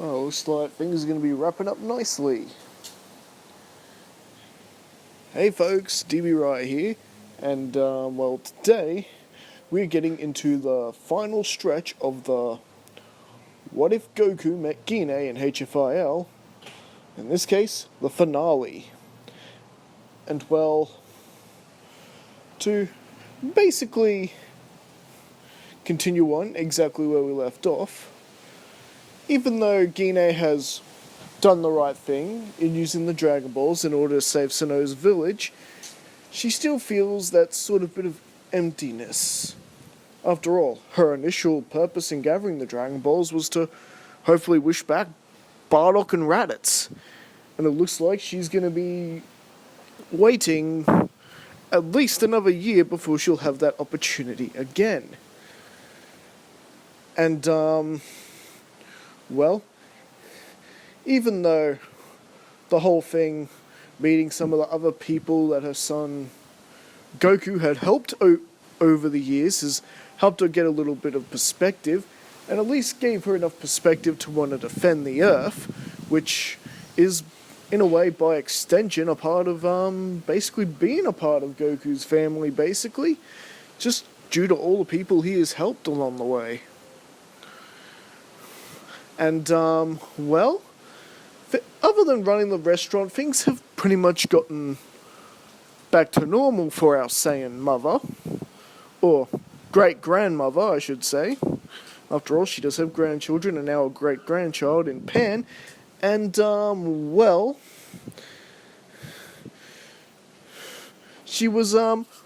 Oh, looks like things are going to be wrapping up nicely. Hey folks, DB Rye here, and well, today we're getting into the final stretch of the What If Goku Met Gine in HFIL, in this case, the finale. And well, to basically continue on exactly where we left off, even though Gine has done the right thing in using the Dragon Balls in order to save Sano's village, she still feels that sort of bit of emptiness. After all, her initial purpose in gathering the Dragon Balls was to hopefully wish back Bardock and Raditz, and it looks like she's going to be waiting at least another year before she'll have that opportunity again. And, well, even though the whole thing, meeting some of the other people that her son Goku had helped over the years, has helped her get a little bit of perspective, and at least gave her enough perspective to want to defend the Earth, which is, in a way, by extension, a part of, basically being a part of Goku's family, basically, just due to all the people he has helped along the way. And, well, other than running the restaurant, things have pretty much gotten back to normal for our Saiyan mother, or great-grandmother, I should say. After all, she does have grandchildren, and now a great-grandchild in Pan. And, well, she was,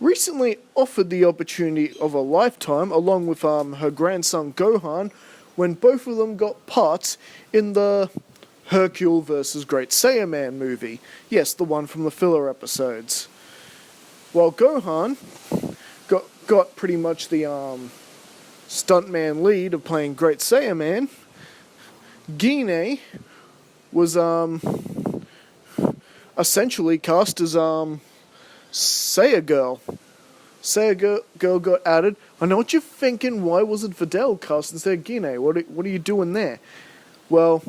recently offered the opportunity of a lifetime, along with, her grandson Gohan, when both of them got parts in the Hercule vs. Great Saiyaman movie. Yes, the one from the filler episodes. While Gohan got pretty much the stuntman lead of playing Great Saiyaman, Gine was essentially cast as Saiya Girl. Saiya Girl got added. I know what you're thinking. Why wasn't Videl cast instead of Gine? What are you doing there? Well,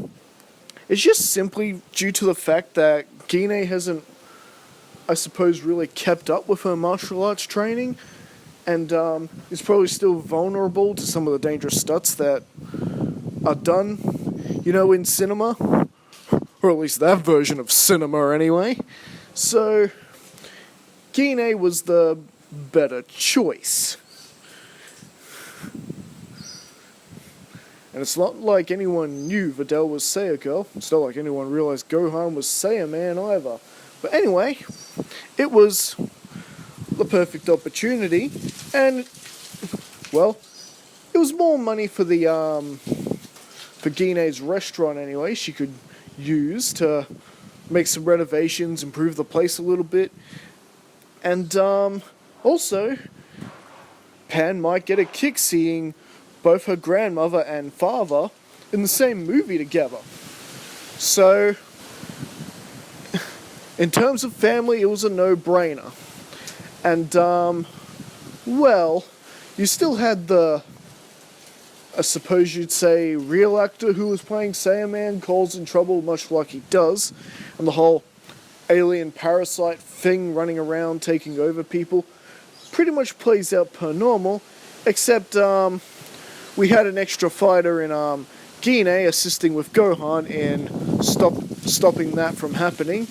it's just simply due to the fact that Gine hasn't, I suppose, really kept up with her martial arts training, and is probably still vulnerable to some of the dangerous stunts that are done, in cinema, or at least that version of cinema anyway. So, Gine was the better choice. And it's not like anyone knew Videl was Saiya Girl. It's not like anyone realized Gohan was Saiya Man either. But anyway, it was the perfect opportunity, and, well, it was more money for the, for Gine's restaurant anyway, she could use to make some renovations, improve the place a little bit, and, also, Pan might get a kick seeing both her grandmother and father in the same movie together. So, in terms of family, it was a no-brainer. And, well, you still had the, I suppose you'd say, real actor who was playing Saiyaman calls in trouble much like he does, and the whole alien parasite thing running around taking over people pretty much plays out per normal, except, we had an extra fighter in Gine assisting with Gohan in stopping that from happening,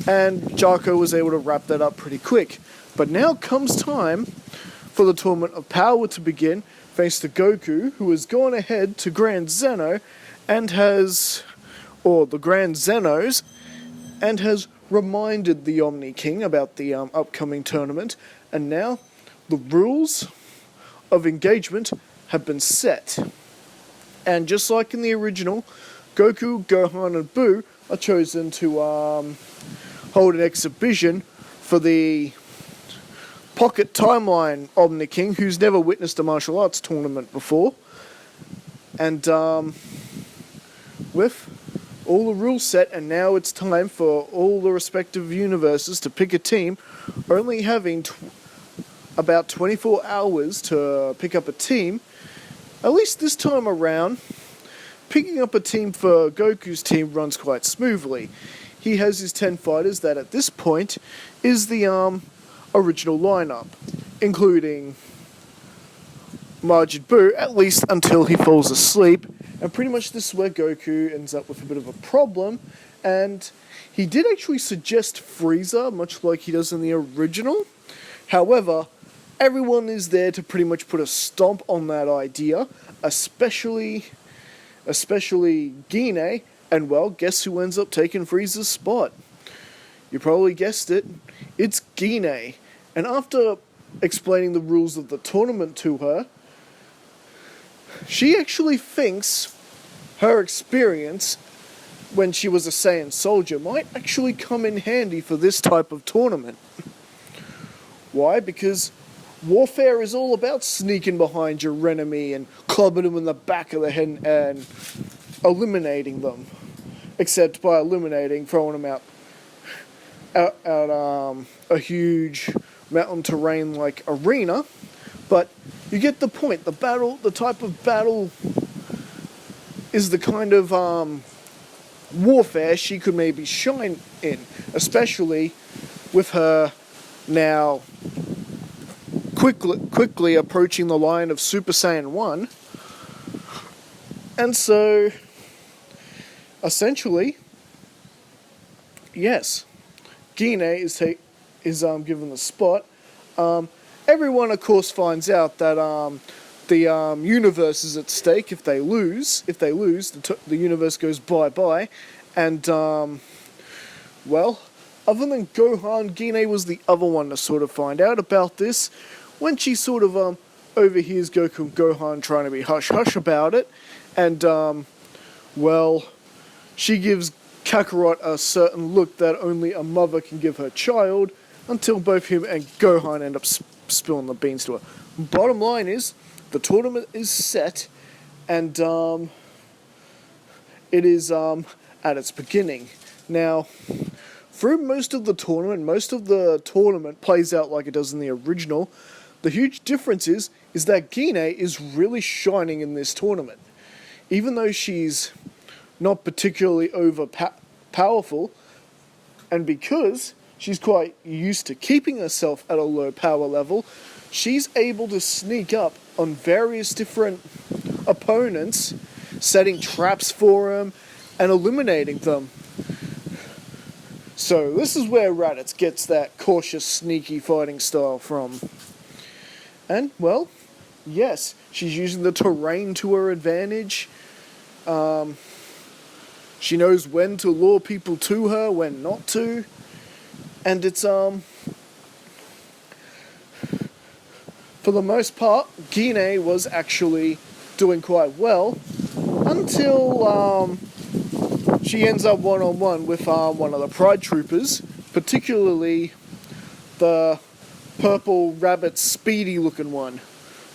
and Jarko was able to wrap that up pretty quick. But now comes time for the Tournament of Power to begin, thanks to Goku, who has gone ahead to Grand Zeno and has, or the Grand Zenos, and has reminded the Omni King about the upcoming tournament, and now the rules of engagement have been set. And just like in the original, Goku, Gohan, and Buu are chosen to hold an exhibition for the pocket timeline Omni King, who's never witnessed a martial arts tournament before. And with all the rules set, and now it's time for all the respective universes to pick a team, only having about 24 hours to pick up a team. At least this time around, picking up a team for Goku's team runs quite smoothly. He has his 10 fighters that at this point is the original lineup, including Majin Buu, at least until he falls asleep, and pretty much this is where Goku ends up with a bit of a problem, and he did actually suggest Frieza, much like he does in the original. However, everyone is there to pretty much put a stomp on that idea, especially Gine, and well, guess who ends up taking Frieza's spot? You probably guessed it, it's Gine. And after explaining the rules of the tournament to her, she actually thinks her experience when she was a Saiyan soldier might actually come in handy for this type of tournament. Why? Because warfare is all about sneaking behind your enemy and clubbing them in the back of the head and eliminating them. Except by eliminating, throwing them out a huge mountain terrain like arena. But you get the point. The type of battle is the kind of warfare she could maybe shine in, especially with her now quickly approaching the line of Super Saiyan 1. And so, essentially, yes, Gine is given the spot. Everyone, of course, finds out that the universe is at stake. If they lose, the universe goes bye-bye. And, well, other than Gohan, Gine was the other one to sort of find out about this. When she sort of overhears Goku and Gohan trying to be hush-hush about it. And, well, she gives Kakarot a certain look that only a mother can give her child, until both him and Gohan end up spilling the beans to her. Bottom line is, the tournament is set, and it is at its beginning. Now, through most of the tournament plays out like it does in the original. The huge difference is that Gine is really shining in this tournament. Even though she's not particularly powerful, and because she's quite used to keeping herself at a low power level, she's able to sneak up on various different opponents, setting traps for them, and eliminating them. So this is where Raditz gets that cautious, sneaky fighting style from. And, well, yes, she's using the terrain to her advantage. She knows when to lure people to her, when not to. And it's, for the most part, Gine was actually doing quite well until, she ends up one-on-one with, one of the Pride Troopers, particularly the purple rabbit speedy looking one.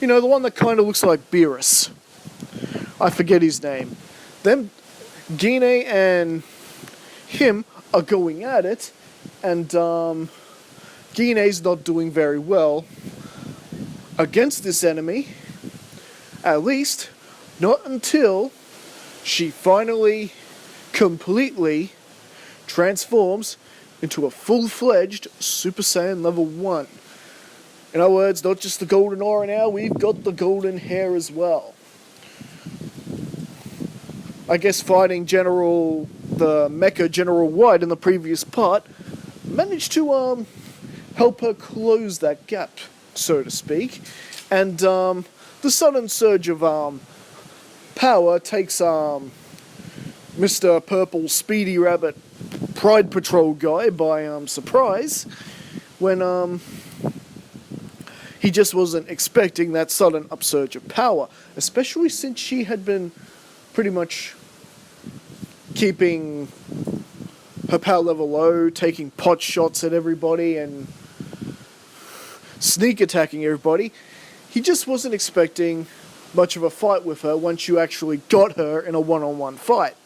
You know, the one that kind of looks like Beerus. I forget his name. Then Gine and him are going at it, and Gine's not doing very well against this enemy, at least not until she finally completely transforms into a full-fledged Super Saiyan level 1. In other words, not just the golden aura now, we've got the golden hair as well. I guess fighting the Mecha General White in the previous part managed to help her close that gap, so to speak. And the sudden surge of power takes Mr. Purple Speedy Rabbit Pride Patrol guy by surprise, when he just wasn't expecting that sudden upsurge of power, especially since she had been pretty much keeping her power level low, taking pot shots at everybody and sneak attacking everybody. He just wasn't expecting much of a fight with her once you actually got her in a one-on-one fight.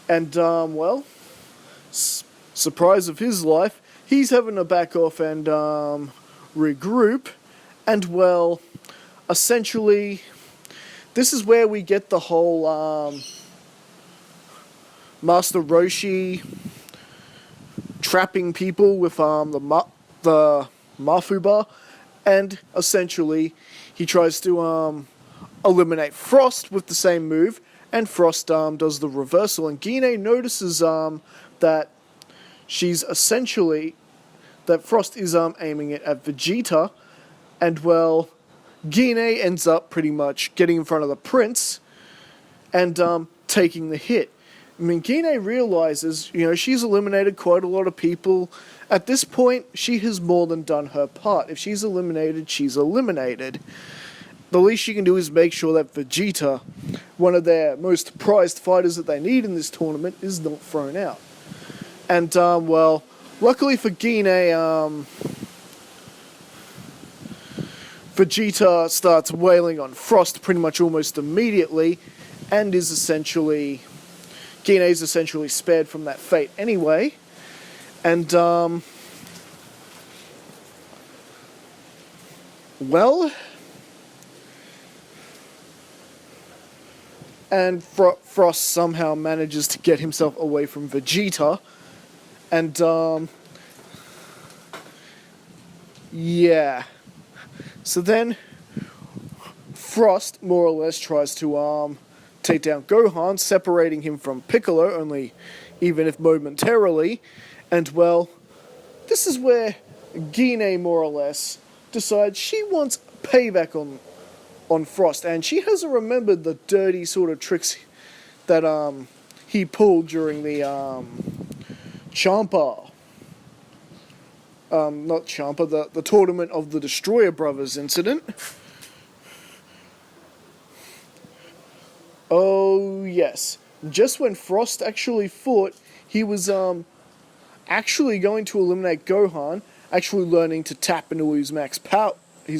And, well, surprise of his life, he's having to back off and regroup, and, well, essentially this is where we get the whole Master Roshi trapping people with the Mafuba, and essentially he tries to eliminate Frost with the same move, and Frost does the reversal, and Gine notices that she's essentially that Frost is aiming it at Vegeta, and well, Gine ends up pretty much getting in front of the Prince and taking the hit. I mean, Gine realizes, she's eliminated quite a lot of people. At this point, she has more than done her part. If she's eliminated, she's eliminated. The least she can do is make sure that Vegeta, one of their most prized fighters that they need in this tournament, is not thrown out. And, well, luckily for Gine, Vegeta starts wailing on Frost pretty much almost immediately, and is essentially... Gine is essentially spared from that fate anyway. And, well... And Frost somehow manages to get himself away from Vegeta. And, yeah. So then, Frost more or less tries to, take down Gohan, separating him from Piccolo, only even if momentarily. And, well, this is where Gine more or less decides she wants payback on Frost, and she hasn't remembered the dirty sort of tricks that he pulled during the Champa, not Champa, the Tournament of the Destroyer Brothers incident. Oh yes, just when Frost actually thought he was actually going to eliminate Gohan, actually learning to tap into his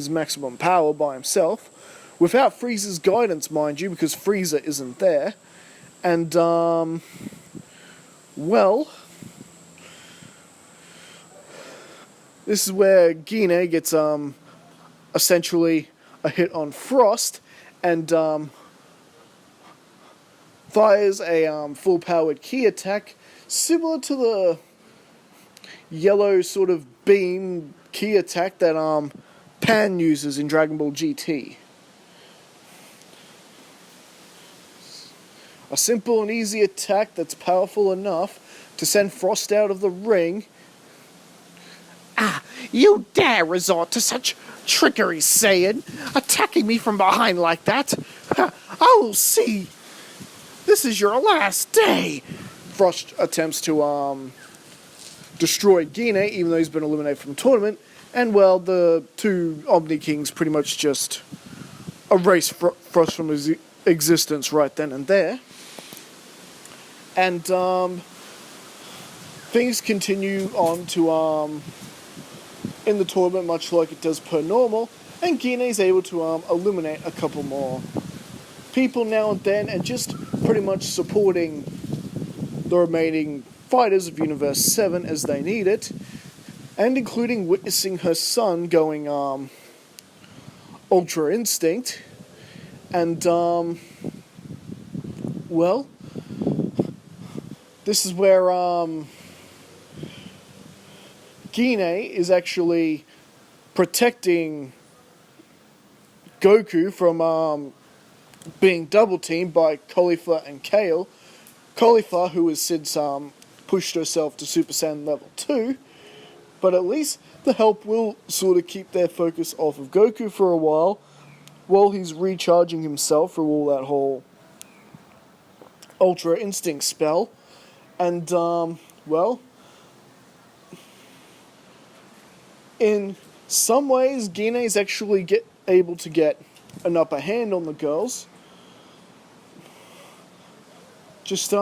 maximum power by himself, without Frieza's guidance, mind you, because Frieza isn't there. And, well, this is where Gine gets, essentially a hit on Frost, and, fires a, full-powered key attack, similar to the yellow sort of beam key attack that, Pan uses in Dragon Ball GT. A simple and easy attack that's powerful enough to send Frost out of the ring. Ah, you dare resort to such trickery, Saiyan, attacking me from behind like that? I'll see. This is your last day. Frost attempts to destroy Gine, even though he's been eliminated from the tournament. And, well, the two Omni Kings pretty much just erase Frost from his existence right then and there. And, things continue on to, in the tournament, much like it does per normal, and Gine is able to, eliminate a couple more people now and then, and just pretty much supporting the remaining fighters of Universe 7 as they need it, and including witnessing her son going, Ultra Instinct, and, well, this is where, Gine is actually protecting Goku from, being double-teamed by Caulifla and Kale. Caulifla, who has since, pushed herself to Super Saiyan level 2, but at least the help will sort of keep their focus off of Goku for a while he's recharging himself through all that whole Ultra Instinct spell. And, well, in some ways, Gine is actually able to get an upper hand on the girls. Just,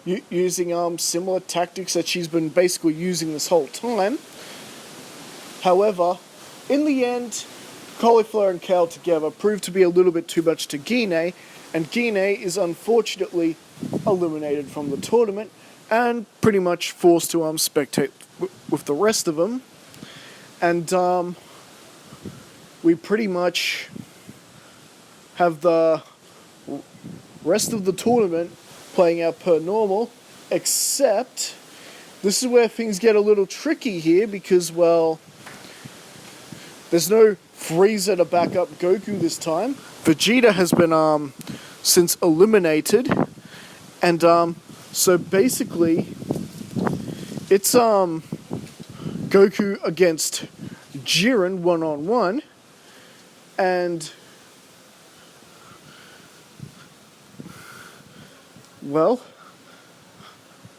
using, similar tactics that she's been basically using this whole time. However, in the end, Caulifla and Kale together proved to be a little bit too much to Gine, and Gine is unfortunately eliminated from the tournament and pretty much forced to spectate with the rest of them. And we pretty much have the rest of the tournament playing out per normal, except this is where things get a little tricky here because, well, there's no Frieza to back up Goku this time. Vegeta has been since eliminated, and so basically it's Goku against Jiren 1-on-1, and well,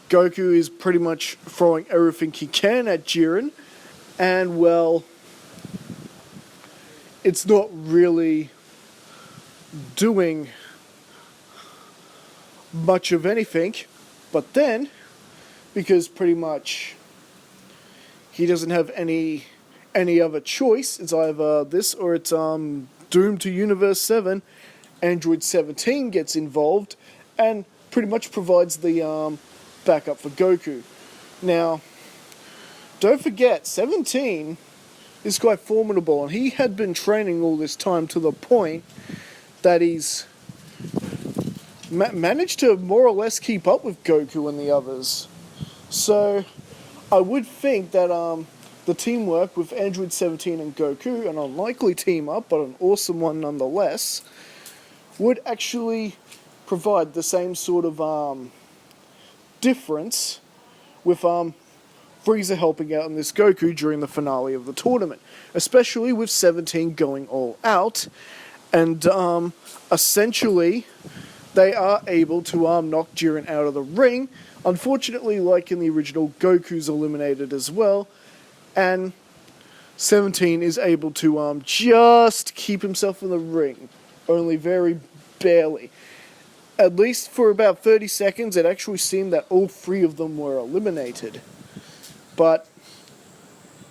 Goku is pretty much throwing everything he can at Jiren, and well, it's not really doing much of anything. But then, because pretty much he doesn't have any other choice, it's either this or it's doomed to Universe 7. Android 17 gets involved and pretty much provides the backup for Goku. Now, don't forget, 17 is quite formidable, and he had been training all this time to the point that he's managed to more or less keep up with Goku and the others. So, I would think that the teamwork with Android 17 and Goku, an unlikely team up, but an awesome one nonetheless, would actually provide the same sort of difference with Frieza helping out in this Goku during the finale of the tournament, especially with 17 going all out, and essentially they are able to knock Jiren out of the ring. Unfortunately, like in the original, Goku's eliminated as well, and 17 is able to just keep himself in the ring, only very barely. At least for about 30 seconds, it actually seemed that all three of them were eliminated. But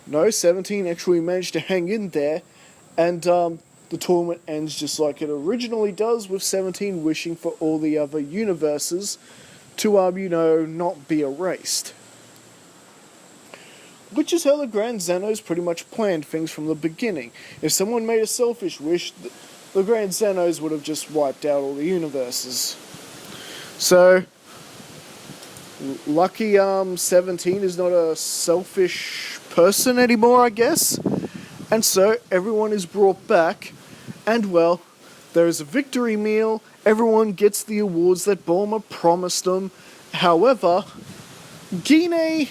no, 17 actually managed to hang in there, and the tournament ends just like it originally does, with 17 wishing for all the other universes to, not be erased. Which is how the Grand Zenos pretty much planned things from the beginning. If someone made a selfish wish, the Grand Zenos would have just wiped out all the universes. So, lucky 17 is not a selfish person anymore, I guess. And so, everyone is brought back, and well, there is a victory meal. Everyone gets the awards that Bulma promised them. However, Gine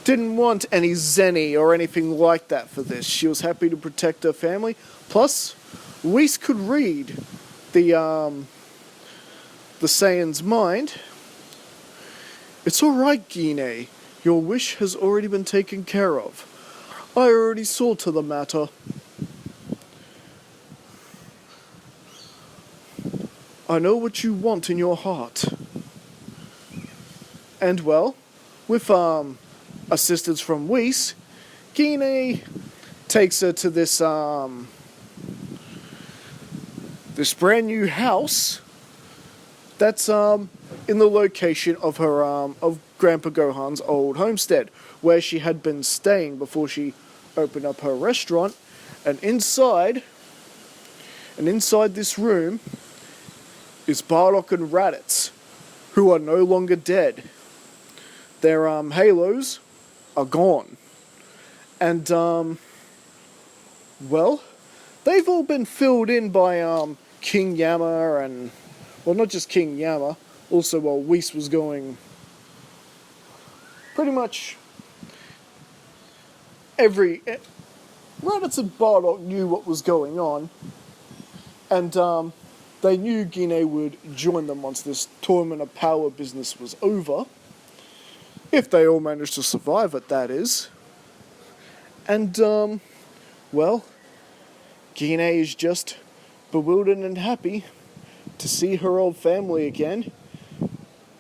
didn't want any Zenny or anything like that for this. She was happy to protect her family. Plus, Whis could read the Saiyan's mind. It's alright, Gine. Your wish has already been taken care of. I already saw to the matter. I know what you want in your heart. And well, with assistance from Whis, Gine takes her to this this brand new house that's in the location of her of Grandpa Gohan's old homestead, where she had been staying before she opened up her restaurant. And inside this room is Bardock and Raditz, who are no longer dead. Their halos are gone. And well, they've all been filled in by King Yama and, well, not just King Yama, also while Whis was going pretty much Raditz and Bardock knew what was going on, and they knew Gine would join them once this Tournament of Power business was over, if they all managed to survive it, that is. And well, Gine is just bewildered and happy to see her old family again.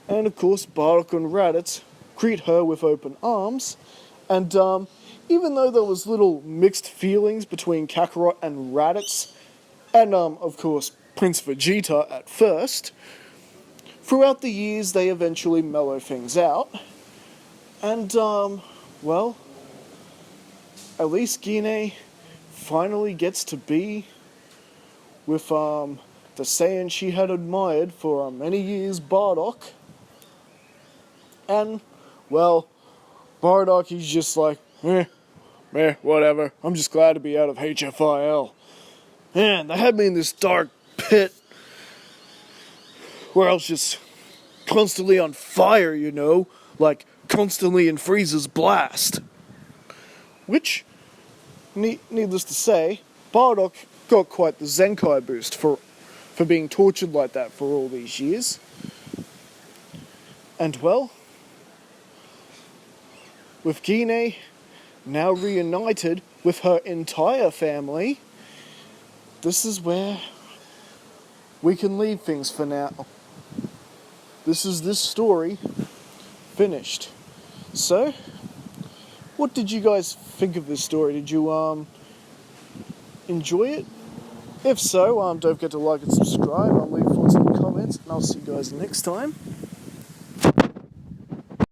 And of course, Bardock and Raditz greet her with open arms. And even though there was little mixed feelings between Kakarot and Raditz, and of course Prince Vegeta at first, throughout the years they eventually mellow things out. And well, at least Gine finally gets to be with the Saiyan she had admired for many years, Bardock. And, well, Bardock, he's just like, whatever. I'm just glad to be out of HFIL. Man, they had me in this dark pit where I was just constantly on fire, you know, like constantly in Frieza's blast. Which, needless to say, Bardock got quite the Zenkai boost for being tortured like that for all these years. And well, with Gine now reunited with her entire family, this is where we can leave things for now. This is this story finished. So, what did you guys think of this story? Did you enjoy it? If so, don't forget to like and subscribe. I'll leave thoughts in the comments, and I'll see you guys next time.